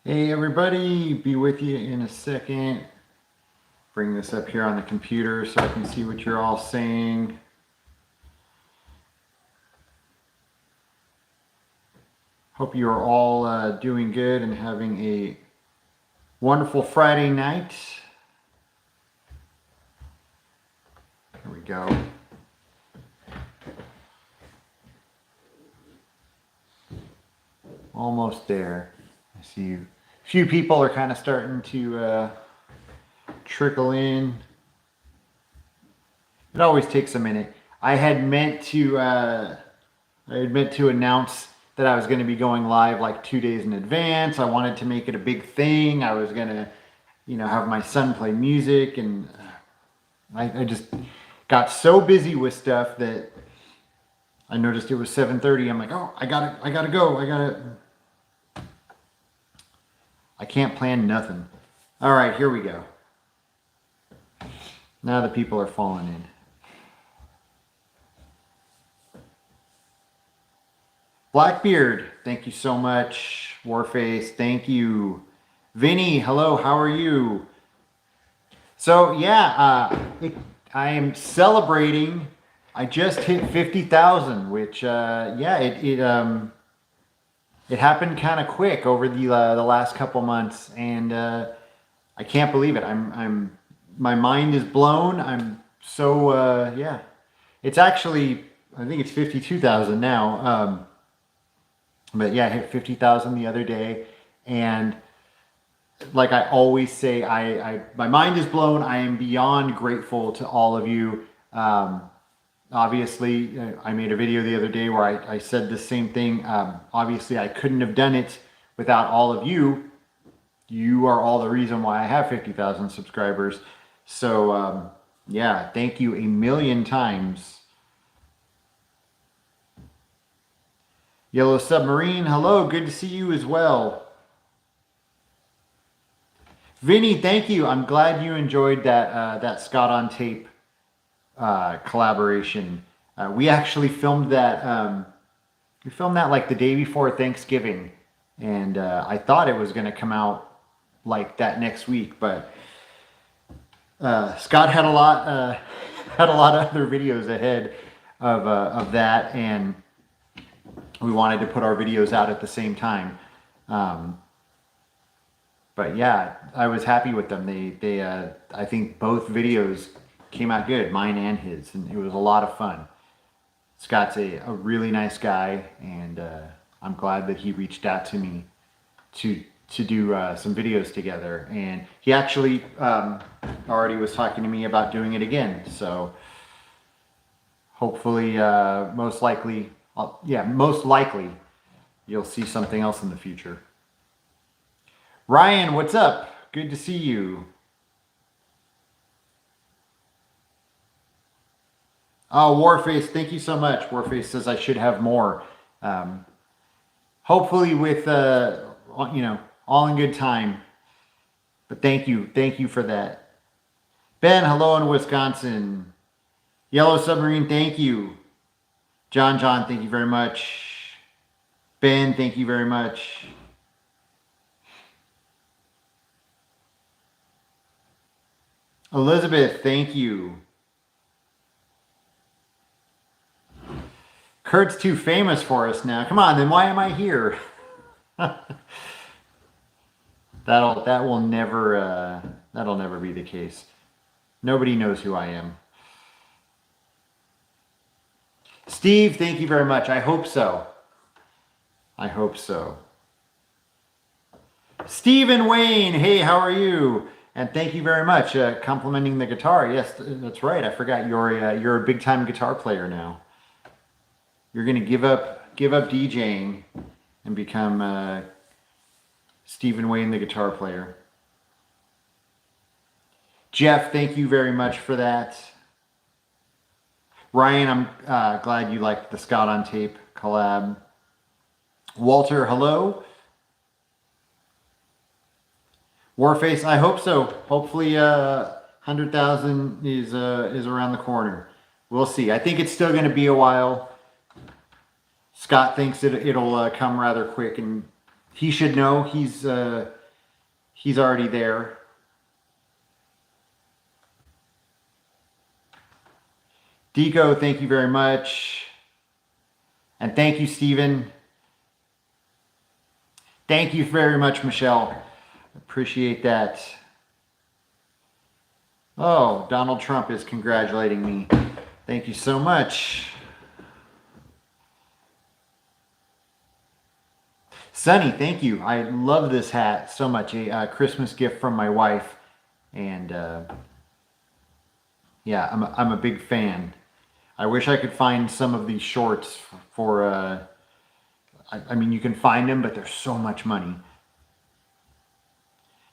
Hey everybody, be with you in a second. Bring this up here on the computer so I can see what you're all saying. Hope you're all doing good and having a wonderful Friday night. Here we go. Almost there. I see a few people are kind of starting to trickle in. It always takes a minute. I had meant to announce that I was going to be going live like 2 days in advance. I wanted to make it a big thing. I was going to, have my son play music, and I just got so busy with stuff that I noticed it was 7:30. I'm like, oh, I gotta go. I can't plan nothing. All right, here we go. Now the people are falling in. Blackbeard, thank you so much. Warface, thank you. Vinny, hello, how are you? So yeah, I am celebrating. I just hit 50,000, which it happened kind of quick over the last couple months, and I can't believe it. My mind is blown. I'm so yeah. It's actually, I think it's 52,000 now. But yeah, I hit 50,000 the other day, and like I always say, my mind is blown. I am beyond grateful to all of you. Obviously, I made a video the other day where I said the same thing. Obviously, I couldn't have done it without all of you. You are all the reason why I have 50,000 subscribers. So yeah, thank you a million times. Yellow Submarine, hello, good to see you as well. Vinny, thank you. I'm glad you enjoyed that Scott on Tape collaboration. We actually filmed that. We filmed that like the day before Thanksgiving, and I thought it was going to come out like that next week, but Scott had a lot of other videos ahead of that, and we wanted to put our videos out at the same time. But yeah, I was happy with them. I think both videos came out good, mine and his, and it was a lot of fun. Scott's a really nice guy, and I'm glad that he reached out to me to do some videos together. And he actually already was talking to me about doing it again. So hopefully, most likely, you'll see something else in the future. Ryan, what's up? Good to see you. Oh, Warface, thank you so much. Warface says I should have more. Hopefully with, all in good time. But thank you for that. Ben, hello in Wisconsin. Yellow Submarine, thank you. John, thank you very much. Ben, thank you very much. Elizabeth, thank you. Kurt's too famous for us now. Come on, then why am I here? That'll never be the case. Nobody knows who I am. Steve, thank you very much. I hope so. I hope so. Stephen Wayne, hey, how are you? And thank you very much. Complimenting the guitar. Yes, that's right. I forgot you're a big time guitar player now. You're gonna give up DJing and become Stephen Wayne, the guitar player. Jeff, thank you very much for that. Ryan, I'm glad you liked the Scott on Tape collab. Walter, hello. Warface, I hope so. Hopefully 100,000 is around the corner. We'll see. I think it's still going to be a while. Scott thinks it'll come rather quick, and he should know. He's He's already there. Deco, thank you very much. And thank you, Stephen. Thank you very much, Michelle. Appreciate that. Oh, Donald Trump is congratulating me. Thank you so much. Sunny, thank you. I love this hat so much. A Christmas gift from my wife. And yeah, I'm a big fan. I wish I could find some of these shorts for I mean, you can find them, but they're so much money.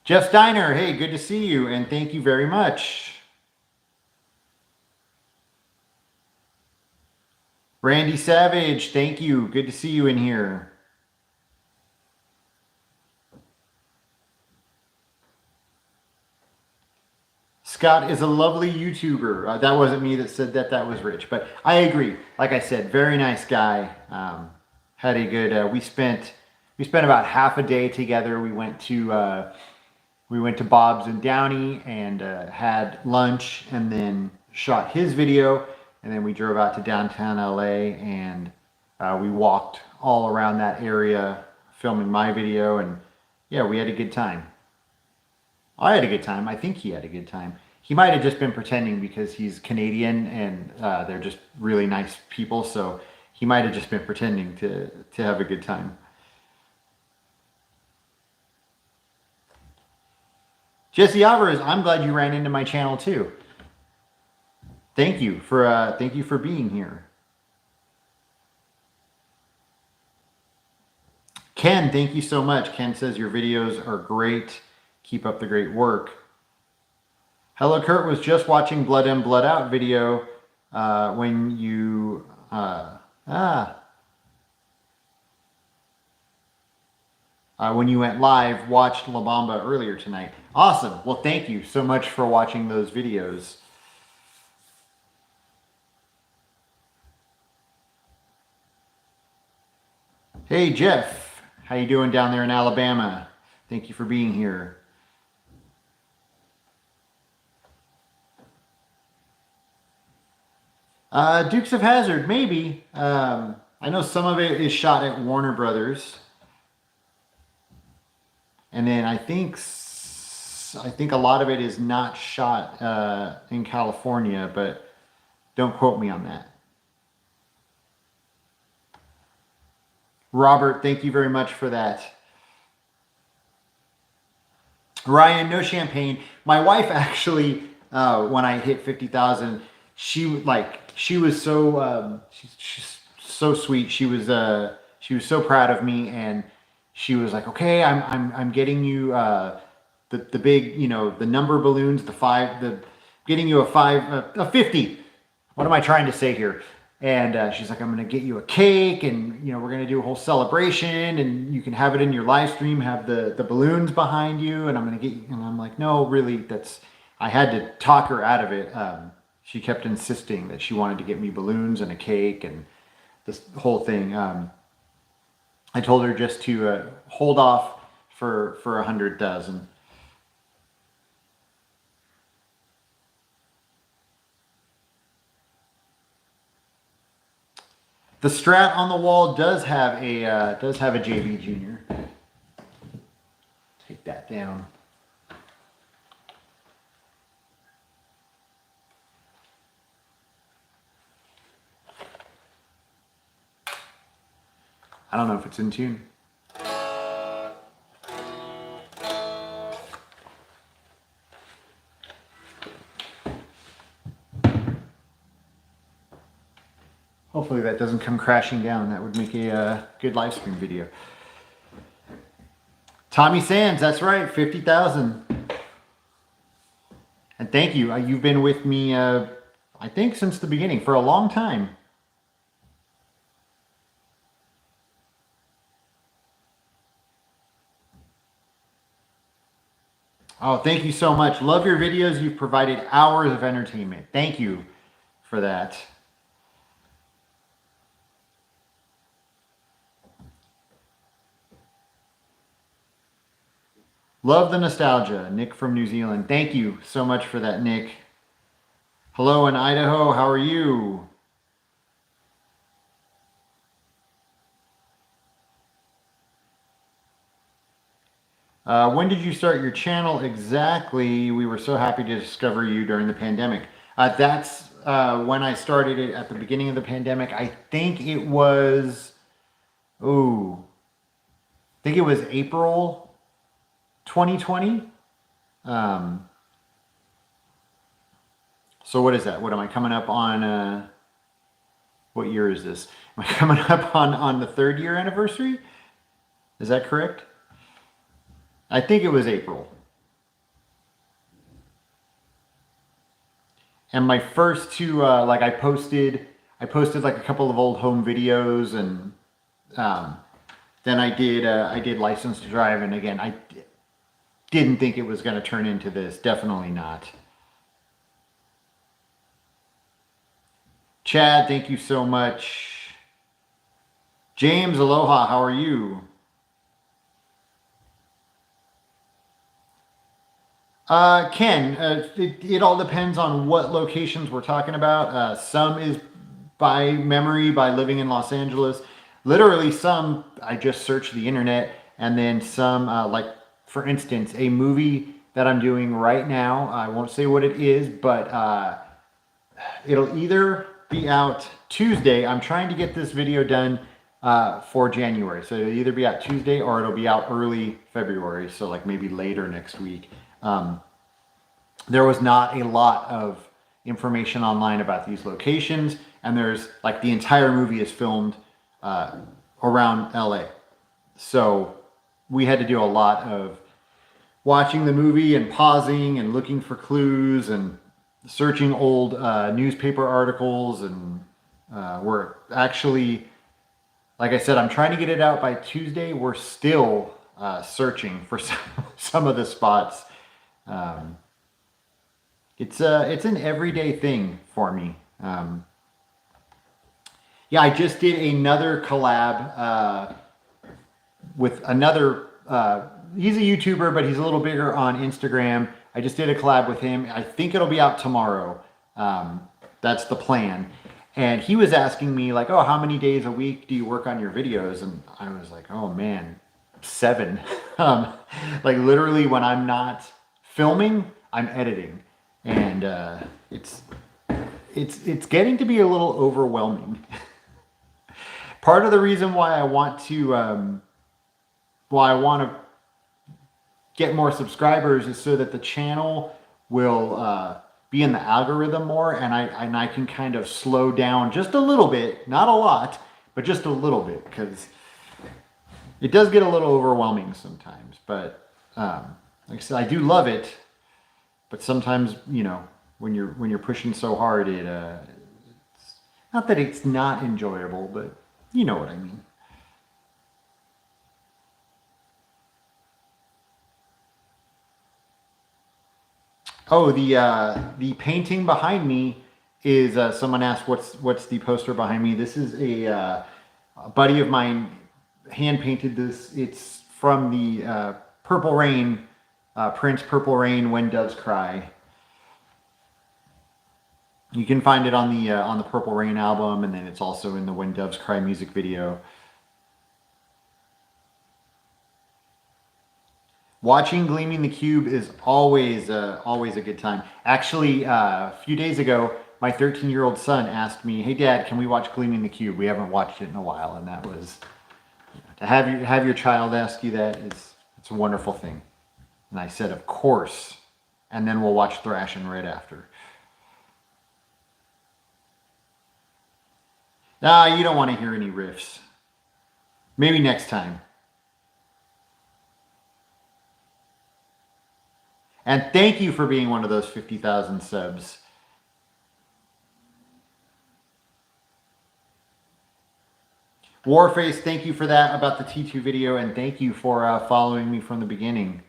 Jeff Steiner, hey, good to see you, and thank you very much. Randy Savage, thank you. Good to see you in here. Scott is a lovely YouTuber. That wasn't me that said that. That was Rich. But I agree. Like I said, very nice guy. Had a good. We spent about half a day together. We went to Bob's in Downey and had lunch, and then shot his video, and then we drove out to downtown LA, and we walked all around that area filming my video, and yeah, we had a good time. I had a good time. I think he had a good time. He might have just been pretending because he's Canadian and they're just really nice people. So he might have just been pretending to have a good time. Jesse Alvarez, I'm glad you ran into my channel too. Thank you for being here. Ken, thank you so much. Ken says your videos are great. Keep up the great work. Hello, Kurt was just watching Blood In, Blood Out video when you when you went live. Watched La Bamba earlier tonight. Awesome. Well, thank you so much for watching those videos. Hey, Jeff. How you doing down there in Alabama? Thank you for being here. Dukes of Hazzard, maybe. I know some of it is shot at Warner Brothers, and then I think a lot of it is not shot in California, but don't quote me on that. Robert, thank you very much for that. Ryan, no champagne. My wife actually, when I hit 50,000, she was so she's so sweet. She was so proud of me, and she was like, "Okay, I'm getting you the big, you know, the number balloons, getting you a 50. What am I trying to say here?" And she's like, "I'm going to get you a cake, and you know, we're going to do a whole celebration, and you can have it in your live stream, have the balloons behind you, and I'm going to get you." And I'm like, "No, really, I had to talk her out of it." She kept insisting that she wanted to get me balloons and a cake and this whole thing. I told her just to hold off for 100,000. The Strat on the wall does have a JV Junior. Take that down. I don't know if it's in tune. Hopefully that doesn't come crashing down. That would make a good live stream video. Tommy Sands, that's right, 50,000. And thank you. You've been with me, I think, since the beginning, for a long time. Oh, thank you so much. Love your videos. You've provided hours of entertainment. Thank you for that. Love the nostalgia. Nick from New Zealand. Thank you so much for that, Nick. Hello in Idaho. How are you? When did you start your channel exactly? We were so happy to discover you during the pandemic. That's when I started it at the beginning of the pandemic. I think it was, oh, I think it was April 2020. Um, so what is that? What am I coming up on? What year is this? Am I coming up on the 3rd year anniversary? Is that correct? I think it was April. And my first two, like I posted like a couple of old home videos, and then I did License to Drive, and again, I didn't think it was going to turn into this. Definitely not. Chad, thank you so much. James, aloha, how are you? Ken, it all depends on what locations we're talking about. Some is by memory, by living in Los Angeles. Literally some, I just searched the internet, and then some, like for instance, a movie that I'm doing right now. I won't say what it is, but it'll either be out Tuesday. I'm trying to get this video done for January. So it'll either be out Tuesday or it'll be out early February. So like maybe later next week. There was not a lot of information online about these locations, and there's like the entire movie is filmed around LA. So we had to do a lot of watching the movie and pausing and looking for clues and searching old newspaper articles, and we're actually, like I said, I'm trying to get it out by Tuesday. We're still searching for some of the spots. It's an everyday thing for me. Yeah, I just did another collab with another. He's a YouTuber, but he's a little bigger on Instagram. I just did a collab with him. I think it'll be out tomorrow. That's the plan. And he was asking me like, oh, how many days a week do you work on your videos? And I was like, oh man, 7. Like literally when I'm not filming, I'm editing. And it's getting to be a little overwhelming. Part of the reason why I want to get more subscribers is so that the channel will be in the algorithm more, and I can kind of slow down just a little bit, not a lot, but just a little bit, because it does get a little overwhelming sometimes. But like I said, I do love it, but sometimes, you know, when you're pushing so hard, it's not that it's not enjoyable, but you know what I mean. Oh, the painting behind me is someone asked what's the poster behind me. This is a buddy of mine hand painted this. It's from the Purple Rain, Prince Purple Rain, When Doves Cry. You can find it on the Purple Rain album, and then it's also in the When Doves Cry music video. Watching Gleaming the Cube is always a good time. Actually, a few days ago, my 13-year-old son asked me, "Hey, Dad, can we watch Gleaming the Cube? We haven't watched it in a while." And that was, to have your child ask you that it's a wonderful thing. And I said, "Of course." And then we'll watch Thrashing right after. Ah, you don't want to hear any riffs. Maybe next time. And thank you for being one of those 50,000 subs. Warface, thank you for that about the T2 video, and thank you for following me from the beginning.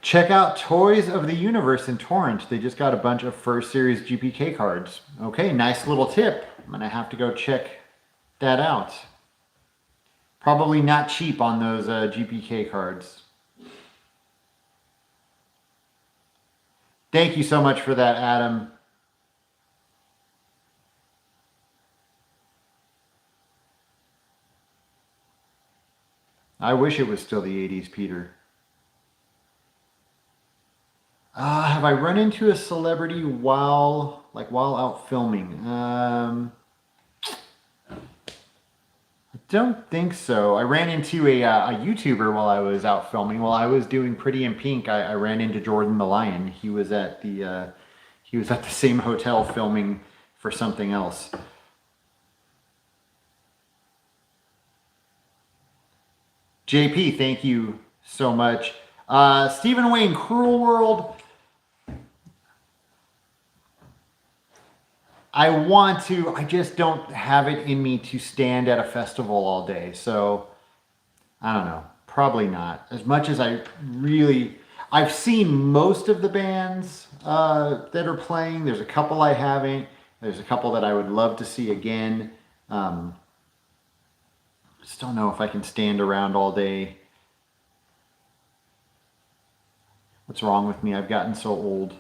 Check out Toys of the Universe in Torrent. They just got a bunch of first series GPK cards. Okay, nice little tip. I'm going to have to go check that out. Probably not cheap on those GPK cards. Thank you so much for that, Adam. I wish it was still the 80s, Peter. Have I run into a celebrity while out filming? I don't think so. I ran into a YouTuber while I was out filming. While I was doing Pretty in Pink, I ran into Jordan the Lion. He was at the same hotel filming for something else. JP, thank you so much. Stephen Wayne, Cruel World. I just don't have it in me to stand at a festival all day. So, I don't know. Probably not. As much as I've seen most of the bands that are playing. There's a couple I haven't. There's a couple that I would love to see again. Just don't know if I can stand around all day. What's wrong with me? I've gotten so old.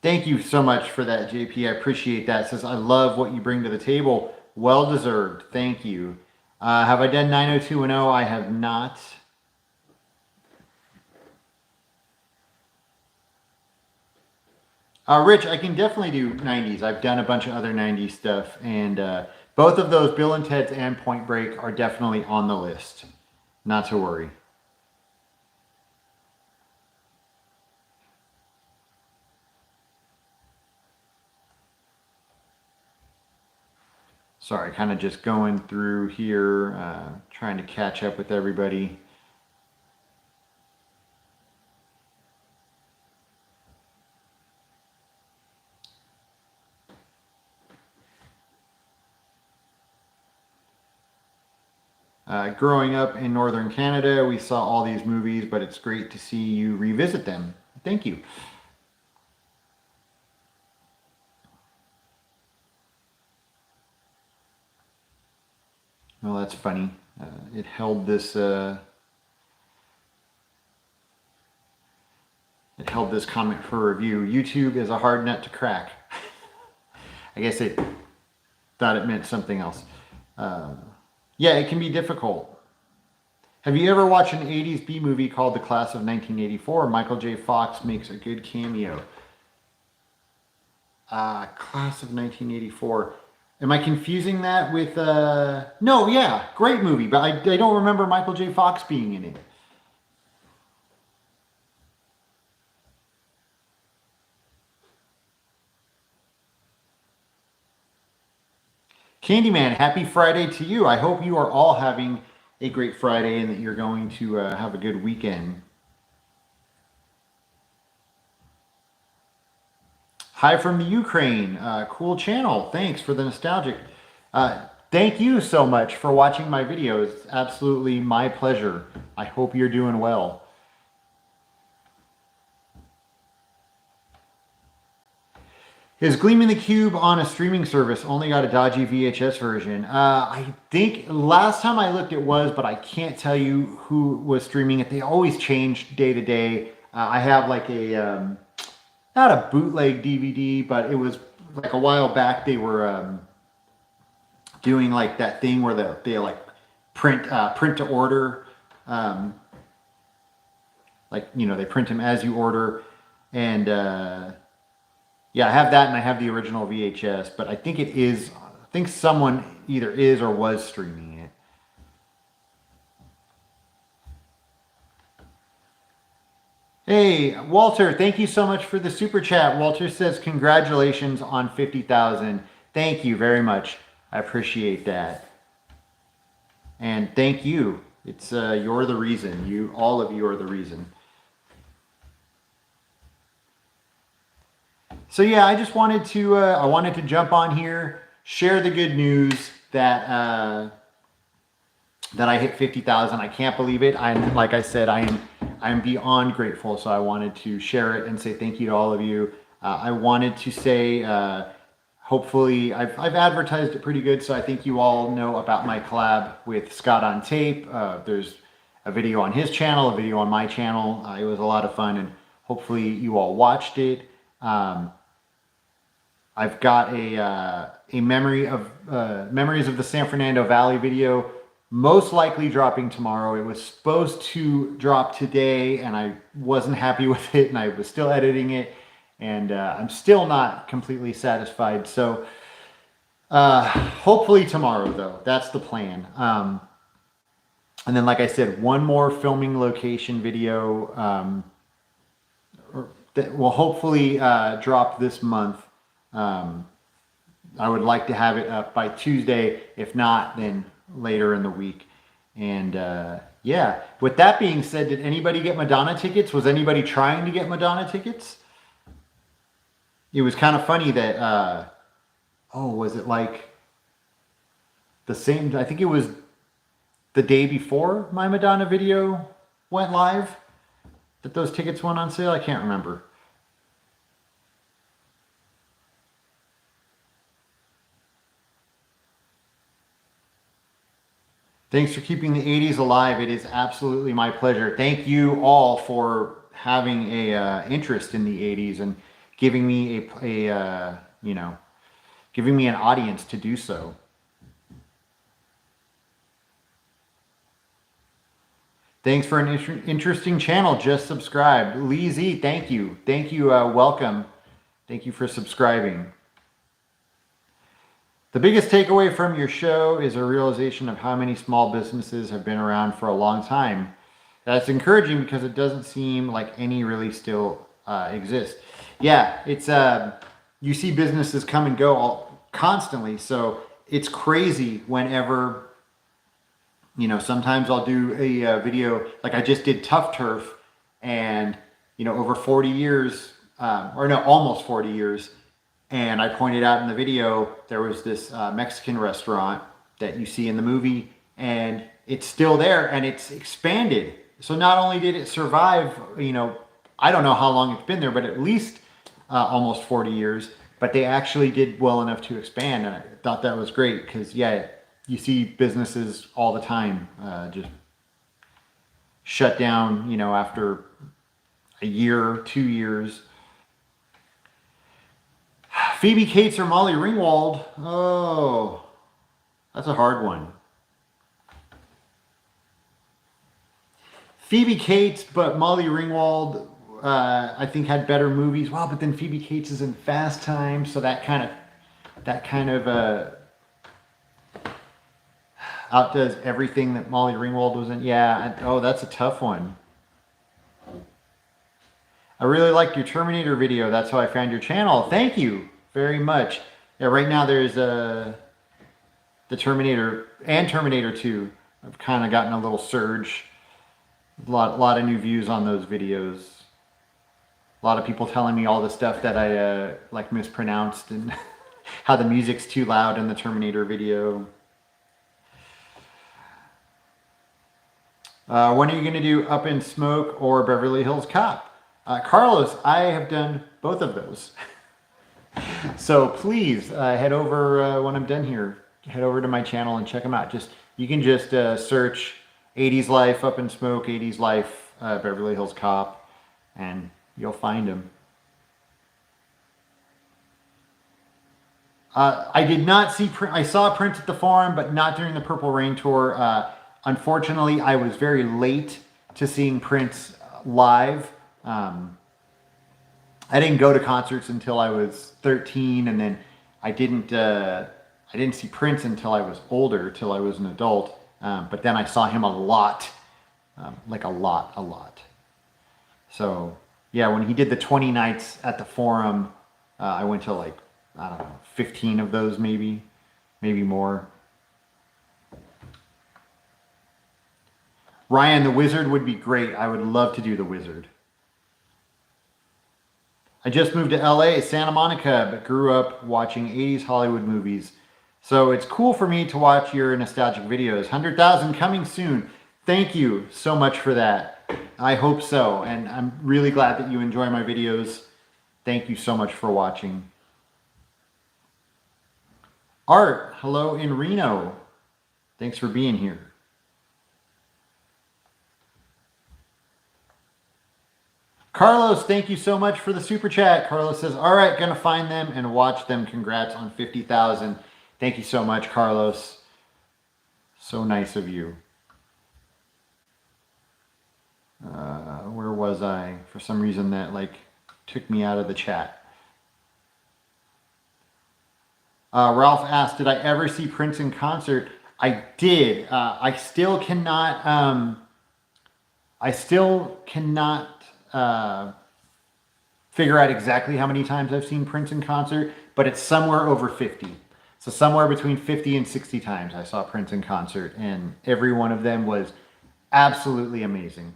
Thank you so much for that, JP. I appreciate that. It says, I love what you bring to the table. Well deserved. Thank you. Have I done 90210? I have not. Rich, I can definitely do 90s. I've done a bunch of other 90s stuff. And both of those, Bill and Ted's and Point Break, are definitely on the list. Not to worry. Sorry, kind of just going through here, trying to catch up with everybody. Growing up in Northern Canada, we saw all these movies, but it's great to see you revisit them. Thank you. Well, that's funny. It held this comment for review. YouTube is a hard nut to crack. I guess it thought it meant something else. Yeah, it can be difficult. Have you ever watched an 80s B movie called The Class of 1984? Michael J. Fox makes a good cameo. Class of 1984. Am I confusing that with... No, yeah, great movie, but I don't remember Michael J. Fox being in it. Candyman, happy Friday to you. I hope you are all having a great Friday and that you're going to have a good weekend. Hi from the Ukraine. Cool channel. Thanks for the nostalgic. Thank you so much for watching my videos. It's absolutely my pleasure. I hope you're doing well. Is Gleaming the Cube on a streaming service? Only got a dodgy VHS version. I think last time I looked it was, but I can't tell you who was streaming it. They always change day to day. I have like a, not a bootleg DVD, but it was like a while back they were doing like that thing where they like print to order. Like, you know, they print them as you order. And yeah, I have that and I have the original VHS, but I think someone either is or was streaming it. Hey, Walter, thank you so much for the super chat. Walter says, congratulations on 50,000. Thank you very much. I appreciate that. And thank you. It's you're the reason. All of you are the reason. So yeah, I just wanted to jump on here, share the good news that that I hit 50,000. I can't believe it. Like I said, I'm beyond grateful. So I wanted to share it and say thank you to all of you. I wanted to say, hopefully I've advertised it pretty good. So I think you all know about my collab with Scott on Tape. There's a video on his channel, a video on my channel. It was a lot of fun, and hopefully you all watched it. I've got a memories of the San Fernando Valley video, most likely dropping tomorrow. It was supposed to drop today, and I wasn't happy with it, and I was still editing it, and I'm still not completely satisfied. So hopefully tomorrow, though. That's the plan. And then, like I said, one more filming location video that will hopefully drop this month. I would like to have it up by Tuesday. If not, then later in the week. And yeah, with that being said, did anybody get Madonna tickets? Was anybody trying to get Madonna tickets? It was kind of funny that, was it like the same, I think it was the day before my Madonna video went live that those tickets went on sale. I can't remember. Thanks for keeping the 80s alive. It is absolutely my pleasure. Thank you all for having a interest in the 80s and giving me giving me an audience to do so. Thanks for an interesting channel. Just subscribed. Lee Z, thank you. Thank you. Welcome. Thank you for subscribing. The biggest takeaway from your show is a realization of how many small businesses have been around for a long time. That's encouraging because it doesn't seem like any really still exist. Yeah, it's you see businesses come and go constantly. So it's crazy whenever, sometimes I'll do a video, like I just did Tough Turf, and, over 40 years, almost 40 years. And I pointed out in the video, there was this Mexican restaurant that you see in the movie, and it's still there and it's expanded. So not only did it survive, I don't know how long it's been there, but at least almost 40 years, but they actually did well enough to expand. And I thought that was great because, yeah, you see businesses all the time just shut down, after a year, 2 years. Phoebe Cates or Molly Ringwald? Oh, that's a hard one. Phoebe Cates, but Molly Ringwald, I think had better movies. Well, but then Phoebe Cates is in Fast Time, so that kind of outdoes everything that Molly Ringwald was in. Yeah. That's a tough one. I really liked your Terminator video. That's how I found your channel. Thank you very much. Yeah, right now there's the Terminator and Terminator 2. I've kind of gotten a little surge. A lot of new views on those videos. A lot of people telling me all the stuff that I mispronounced and how the music's too loud in the Terminator video. When are you going to do Up in Smoke or Beverly Hills Cop? Carlos, I have done both of those. So please head over when I'm done here. Head over to my channel and check them out. You can just search 80s Life Up in Smoke, 80s Life Beverly Hills Cop, and you'll find them. I did not see Prince. I saw Prince at the Forum, but not during the Purple Rain tour. Unfortunately, I was very late to seeing Prince live. I didn't go to concerts until I was 13, and then I didn't see Prince until I was older, till I was an adult. But then I saw him a lot, like a lot. So yeah, when he did the 20 nights at the Forum, I went to I don't know, 15 of those maybe more. Ryan, the Wizard would be great. I would love to do the Wizard. I just moved to LA, Santa Monica, but grew up watching 80s Hollywood movies. So it's cool for me to watch your nostalgic videos. 100,000 coming soon. Thank you so much for that. I hope so. And I'm really glad that you enjoy my videos. Thank you so much for watching. Art, hello in Reno. Thanks for being here. Carlos, thank you so much for the super chat. Carlos says, all right, gonna find them and watch them. Congrats on 50,000. Thank you so much, Carlos. So nice of you. Where was I? For some reason that like took me out of the chat. Ralph asked, did I ever see Prince in concert? I did. I still cannot figure out exactly how many times I've seen Prince in concert, but it's somewhere over 50. So somewhere between 50 and 60 times I saw Prince in concert, and every one of them was absolutely amazing.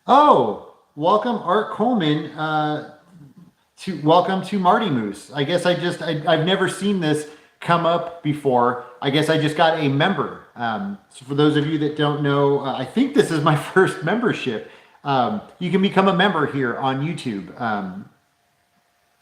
Oh, welcome Art Coleman. Welcome to Marty Moose. I guess I've never seen this come up before. I guess I just got a member. So for those of you that don't know, I think this is my first membership. You can become a member here on YouTube.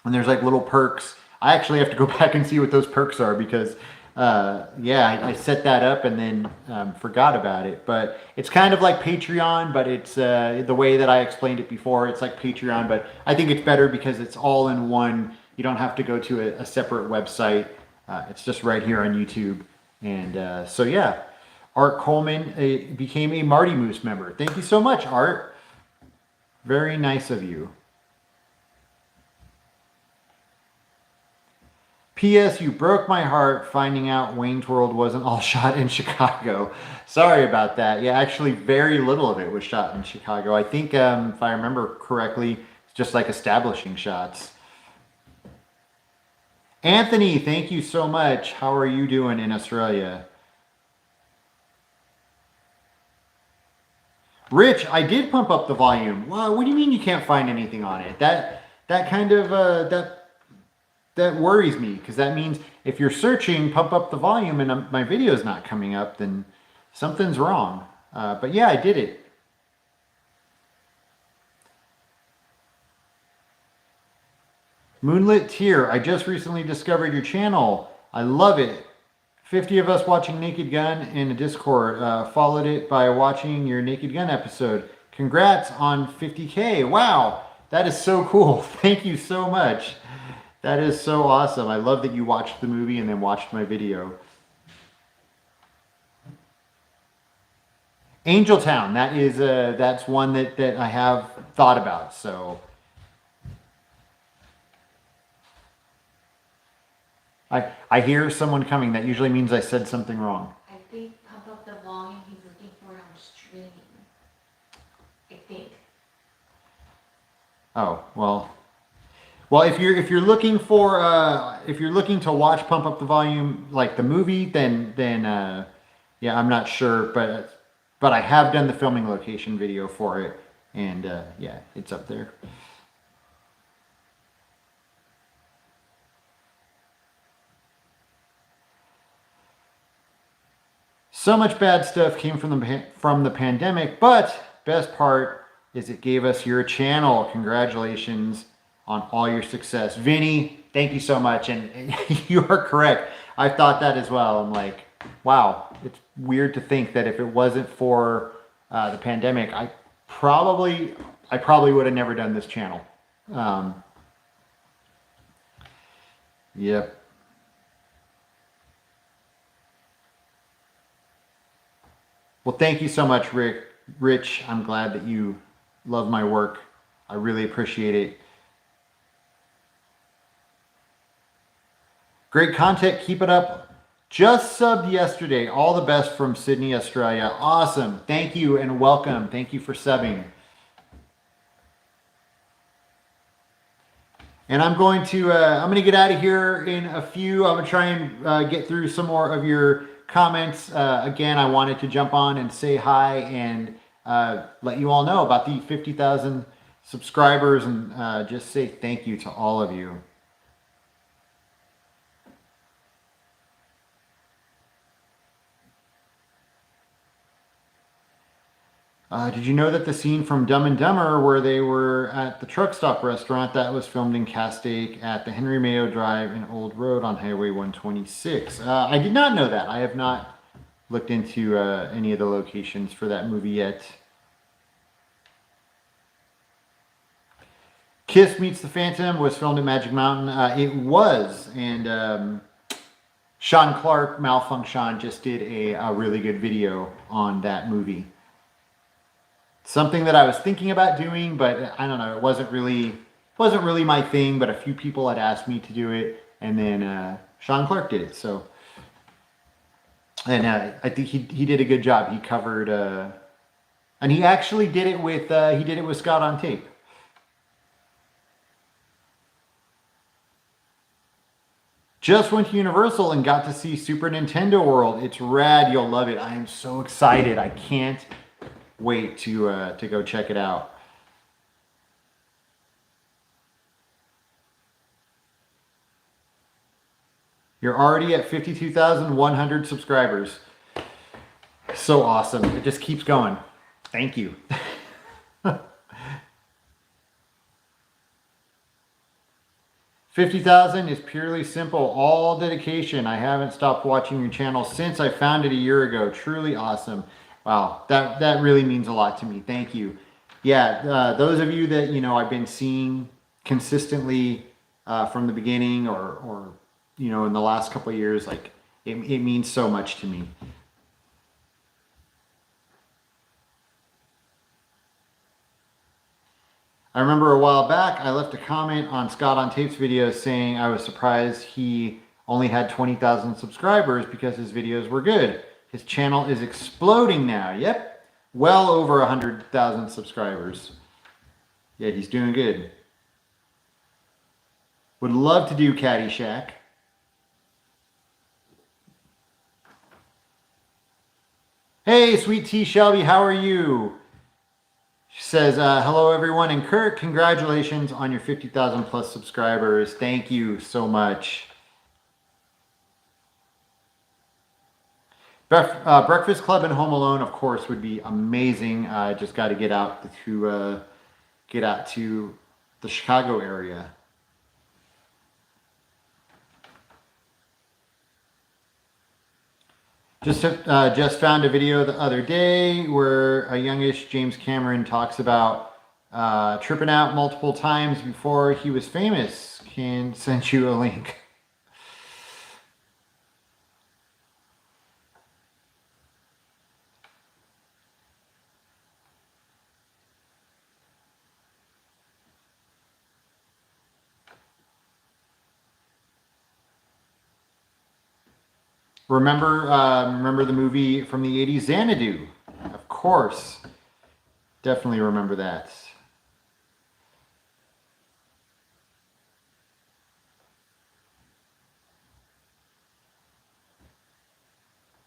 And there's like little perks. I actually have to go back and see what those perks are because yeah, I set that up and then forgot about it. But it's kind of like Patreon, but it's the way that I explained it before. It's like Patreon, but I think it's better because it's all in one. You don't have to go to a separate website. It's just right here on YouTube. And so yeah, Art Coleman became a Marty Moose member. Thank you so much, Art. Very nice of you. P.S. You broke my heart finding out Wayne's World wasn't all shot in Chicago. Sorry about that. Yeah, actually very little of it was shot in Chicago. I think, if I remember correctly, it's just like establishing shots. Anthony, thank you so much. How are you doing in Australia? Rich, I did pump up the volume. Wow, what do you mean you can't find anything on it? That kind of that worries me because that means if you're searching pump up the volume and my video is not coming up, then something's wrong. But yeah, I did it. Moonlit Tear, I just recently discovered your channel. I love it. 50 of us watching Naked Gun in a Discord. Followed it by watching your Naked Gun episode. Congrats on 50K. Wow, that is so cool. Thank you so much. That is so awesome. I love that you watched the movie and then watched my video. Angel Town, that's one that I have thought about. So I hear someone coming. That usually means I said something wrong. I think pump up the volume. He's looking for it on streaming. I think. Oh well. Well, if you're looking for if you're looking to watch Pump Up the Volume like the movie, then yeah, I'm not sure, but I have done the filming location video for it, and yeah, it's up there. So much bad stuff came from the pandemic, but best part is it gave us your channel. Congratulations on all your success. Vinny, thank you so much. And you are correct. I thought that as well. I'm like, wow, it's weird to think that if it wasn't for the pandemic, I probably would have never done this channel. Yep. Well, thank you so much, Rich. I'm glad that you love my work. I really appreciate it. Great content. Keep it up. Just subbed yesterday. All the best from Sydney, Australia. Awesome. Thank you and welcome. Thank you for subbing. And I'm going to get out of here in a few. I'm going to try and get through some more of your comments. Again, I wanted to jump on and say hi and let you all know about the 50,000 subscribers and just say thank you to all of you. Did you know that the scene from Dumb and Dumber where they were at the truck stop restaurant, that was filmed in Castaic at the Henry Mayo Drive and Old Road on Highway 126? I did not know that. I have not looked into any of the locations for that movie yet. Kiss Meets the Phantom was filmed at Magic Mountain. It was, and Sean Clark, Malfunction, just did a really good video on that movie. Something that I was thinking about doing, but I don't know, it wasn't really my thing, but a few people had asked me to do it, and then Sean Clark did it, so. And I think he did a good job. He covered, and he actually did it with, Scott on tape. Just went to Universal and got to see Super Nintendo World. It's rad. You'll love it. I am so excited. I can't wait to go check it out. You're already at 52,100 subscribers. So awesome. It just keeps going. Thank you. 50,000 is purely simple, all dedication. I haven't stopped watching your channel since I found it a year ago. Truly awesome. Wow, that really means a lot to me. Thank you. Yeah, those of you that, you know, I've been seeing consistently from the beginning or you know, in the last couple of years, like it means so much to me. I remember a while back, I left a comment on Scott on Tape's video saying I was surprised he only had 20,000 subscribers because his videos were good. His channel is exploding now. Yep, well over 100,000 subscribers. Yeah, he's doing good. Would love to do Caddyshack. Hey, Sweet Tea Shelby, how are you? She says, hello everyone, and Kurt, congratulations on your 50,000 plus subscribers. Thank you so much. Breakfast Club and Home Alone, of course, would be amazing. I just got to get out to the Chicago area. Just found a video the other day where a youngish James Cameron talks about tripping out multiple times before he was famous. Can send you a link. Remember the movie from the 80s, Xanadu? Of course. Definitely remember that.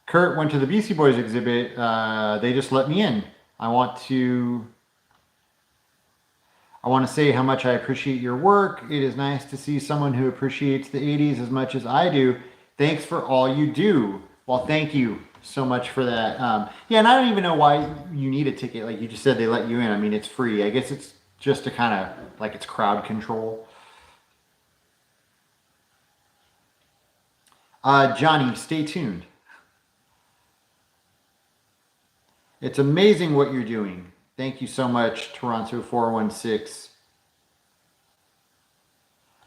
Kurt went to the Beastie Boys exhibit. They just let me in. I want to say how much I appreciate your work. It is nice to see someone who appreciates the 80s as much as I do. Thanks for all you do. Well, thank you so much for that. Yeah, and I don't even know why you need a ticket. Like you just said, they let you in. I mean, it's free. I guess it's just to kind of, like it's crowd control. Johnny, stay tuned. It's amazing what you're doing. Thank you so much, Toronto 416.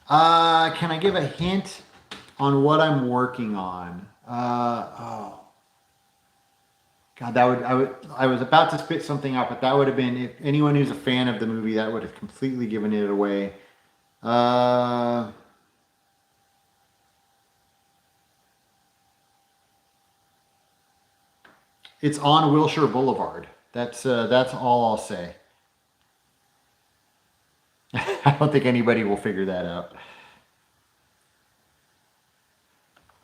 Can I give a hint on what I'm working on? Oh. God, I was about to spit something out, but that would have been, if anyone who's a fan of the movie, that would have completely given it away. It's on Wilshire Boulevard. That's all I'll say. I don't think anybody will figure that out.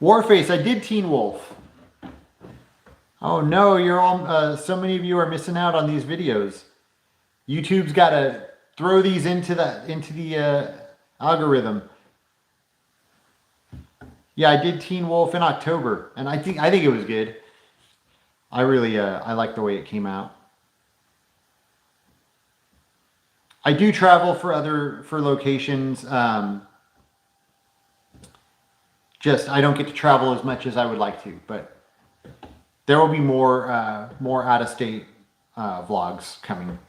Warface, I did Teen Wolf. Oh no, you're all, so many of you are missing out on these videos. YouTube's got to throw these into the algorithm. Yeah, I did Teen Wolf in October, and I think it was good. I really I like the way it came out. I do travel for locations. Just I don't get to travel as much as I would like to, but there will be more out of state vlogs coming.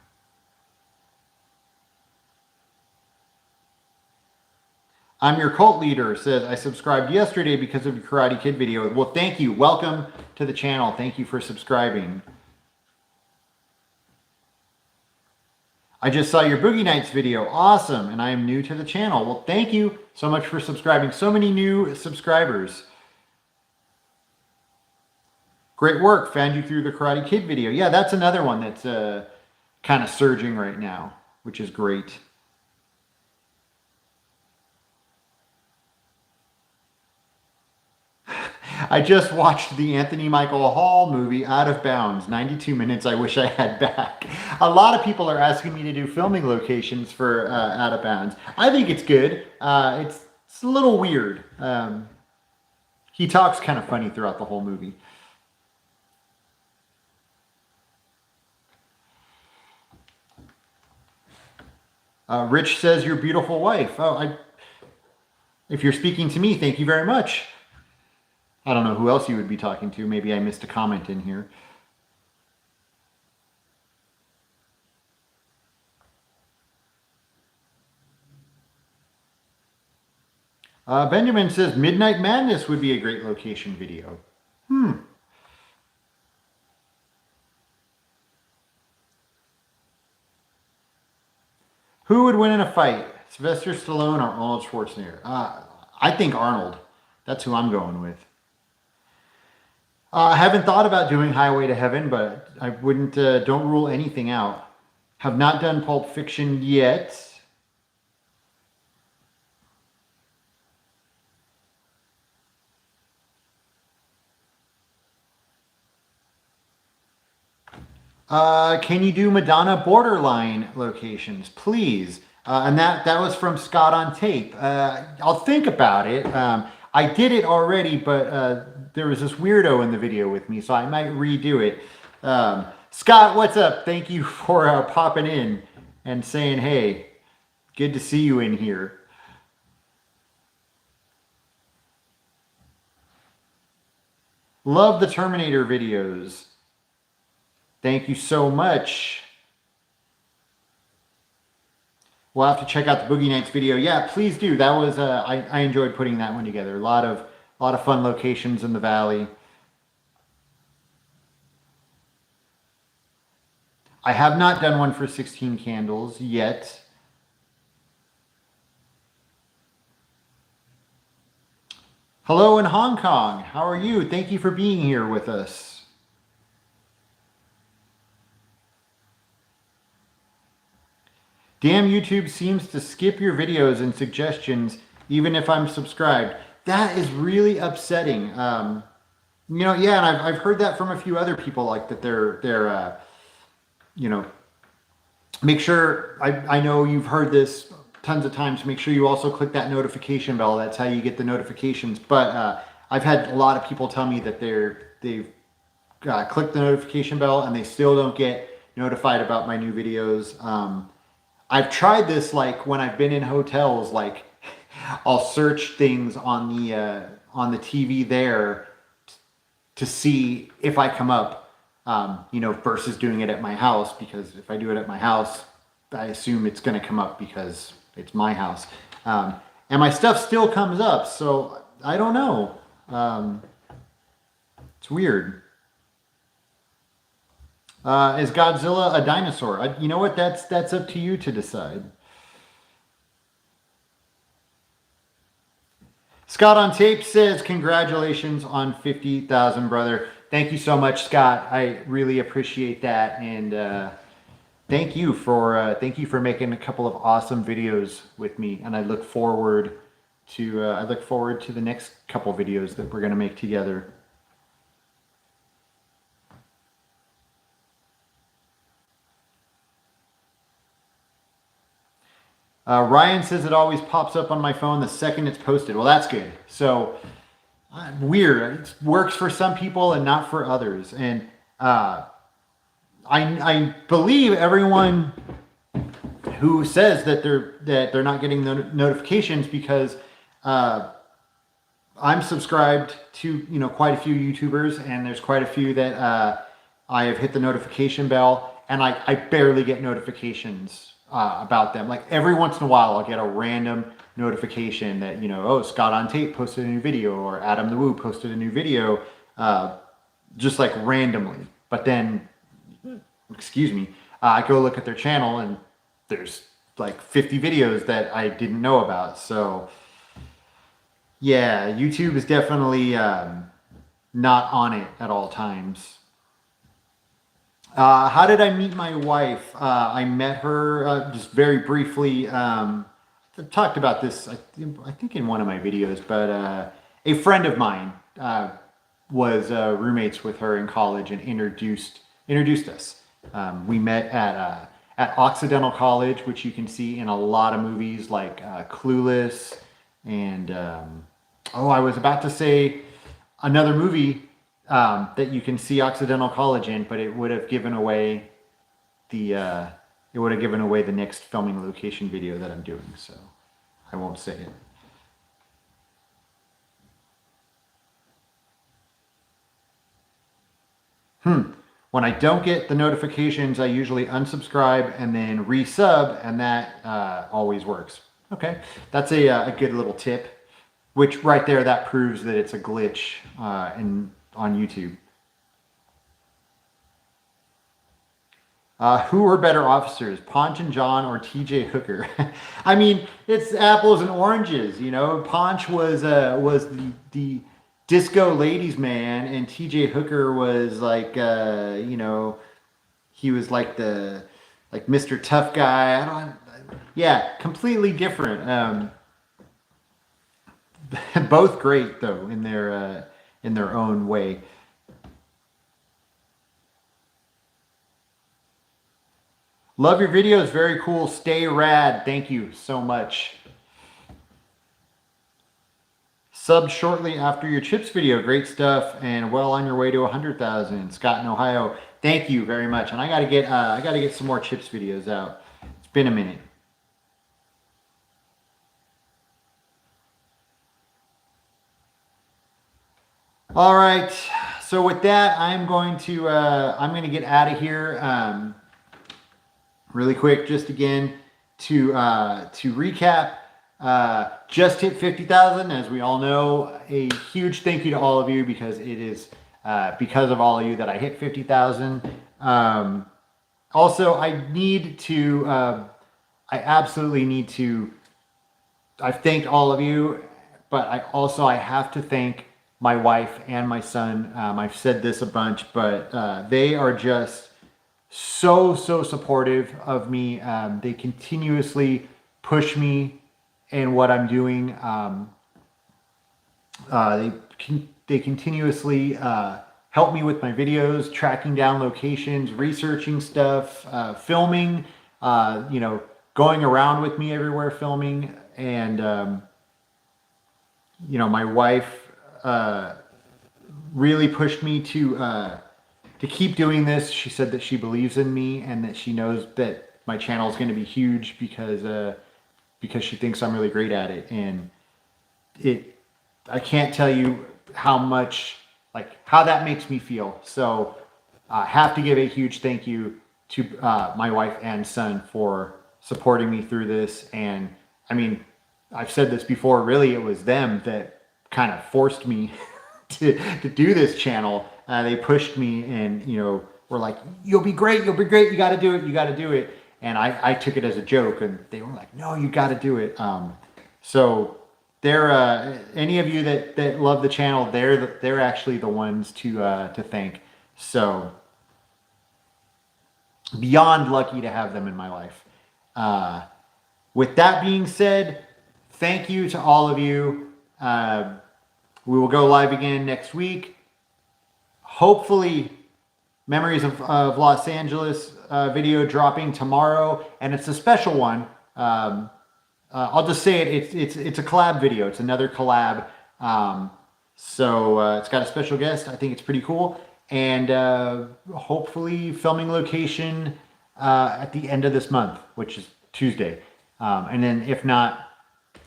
I'm your cult leader, says I subscribed yesterday because of your Karate Kid video. Well, thank you. Welcome to the channel. Thank you for subscribing. I just saw your Boogie Nights video. Awesome. And I am new to the channel. Well, thank you so much for subscribing. So many new subscribers. Great work. Found you through the Karate Kid video. Yeah, that's another one that's kind of surging right now, which is great. I just watched the Anthony Michael Hall movie, Out of Bounds. 92 minutes I wish I had back. A lot of people are asking me to do filming locations for Out of Bounds. I think it's good. It's a little weird. He talks kind of funny throughout the whole movie. Rich says, your beautiful wife. Oh, if you're speaking to me, thank you very much. I don't know who else you would be talking to. Maybe I missed a comment in here. Benjamin says, Midnight Madness would be a great location video. Who would win in a fight? Sylvester Stallone or Arnold Schwarzenegger? I think Arnold. That's who I'm going with. I haven't thought about doing Highway to Heaven, but I wouldn't, don't rule anything out. Have not done Pulp Fiction yet. Can you do Madonna Borderline locations, please? And that was from Scott on Tape. I'll think about it. I did it already, but there was this weirdo in the video with me, so I might redo it. Scott, what's up? Thank you for popping in and saying, hey, good to see you in here. Love the Terminator videos. Thank you so much. We'll have to check out the Boogie Nights video. Yeah, please do. That was I enjoyed putting that one together. A lot of fun locations in the valley. I have not done one for 16 Candles yet. Hello in Hong Kong. How are you? Thank you for being here with us. Damn, YouTube seems to skip your videos and suggestions even if I'm subscribed. That is really upsetting. You know, yeah, and I've heard that from a few other people, like that they're you know, make sure, I know you've heard this tons of times, make sure you also click that notification bell. That's how you get the notifications. But I've had a lot of people tell me that they've clicked the notification bell and they still don't get notified about my new videos. I've tried this, like when I've been in hotels, like I'll search things on the TV there to see if I come up, you know, versus doing it at my house, because if I do it at my house, I assume it's going to come up because it's my house. And my stuff still comes up, so I don't know. It's weird. Is Godzilla a dinosaur? You know what? That's up to you to decide. Scott on Tape says, congratulations on 50,000, brother. Thank you so much, Scott. I really appreciate that. And thank you for making a couple of awesome videos with me. And I look forward to the next couple videos that we're going to make together. Ryan says it always pops up on my phone the second it's posted. Well, that's good. So weird. It works for some people and not for others. And I believe everyone who says that they're not getting the notifications because I'm subscribed to quite a few YouTubers, and there's quite a few that I have hit the notification bell, and I barely get notifications about them. Like every once in a while, I'll get a random notification that oh, Scott on Tape posted a new video, or Adam the Woo posted a new video, just like randomly. But then, excuse me, I go look at their channel, and there's like 50 videos that I didn't know about. So yeah, YouTube is definitely not on it at all times. How did I meet my wife? I met her just very briefly. I've talked about this, I think, in one of my videos, but a friend of mine was roommates with her in college and introduced us. We met at Occidental College, which you can see in a lot of movies like Clueless and I was about to say another movie that you can see Occidental College in, but it would have given away the next filming location video that I'm doing, so I won't say it. When I don't get the notifications, I usually unsubscribe and then resub, and that always works. Okay, that's a good little tip. Which right there, that proves that it's a glitch on YouTube. Who are better officers, Ponch and John or TJ Hooker? I mean, it's apples and oranges, Ponch was the disco ladies man, and TJ Hooker was like, he was like Mr. Tough Guy. Yeah, completely different. Both great though in their own way. Love your videos, very cool. Stay rad. Thank you so much. Sub shortly after your chips video. Great stuff, and well on your way to 100,000. Scott in Ohio. Thank you very much. And I gotta get some more chips videos out. It's been a minute. All right, so with that, I'm going to get out of here really quick. Just again to recap, just hit 50,000, as we all know. A huge thank you to all of you, because it is because of all of you that I hit 50,000. Also, I absolutely need to. I've thanked all of you, but I have to thank my wife and my son. I've said this a bunch, but they are just so supportive of me. They continuously push me in what I'm doing. They continuously help me with my videos, tracking down locations, researching stuff, filming, going around with me everywhere filming. And my wife really pushed me to keep doing this. She said that she believes in me, and that she knows that my channel is going to be huge because she thinks I'm really great at it. And I can't tell you how much, how that makes me feel. So I have to give a huge thank you to my wife and son for supporting me through this. And I mean, I've said this before, really, it was them that kind of forced me to do this channel. They pushed me, and were like, you'll be great, you got to do it. And I took it as a joke, and they were like, no, you got to do it. So they're any of you that love the channel, they're actually the ones to thank. So beyond lucky to have them in my life. With that being said, thank you to all of you. We will go live again next week. Hopefully, Memories of Los Angeles video dropping tomorrow, and it's a special one. I'll just say it. It's a collab video. It's another collab. So it's got a special guest. I think it's pretty cool, and hopefully filming location at the end of this month, which is Tuesday, and then if not,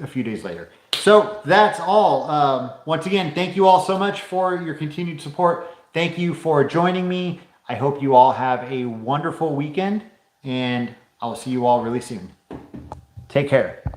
a few days later. So that's all. Once again, thank you all so much for your continued support. Thank you for joining me. I hope you all have a wonderful weekend, and I'll see you all really soon. Take care.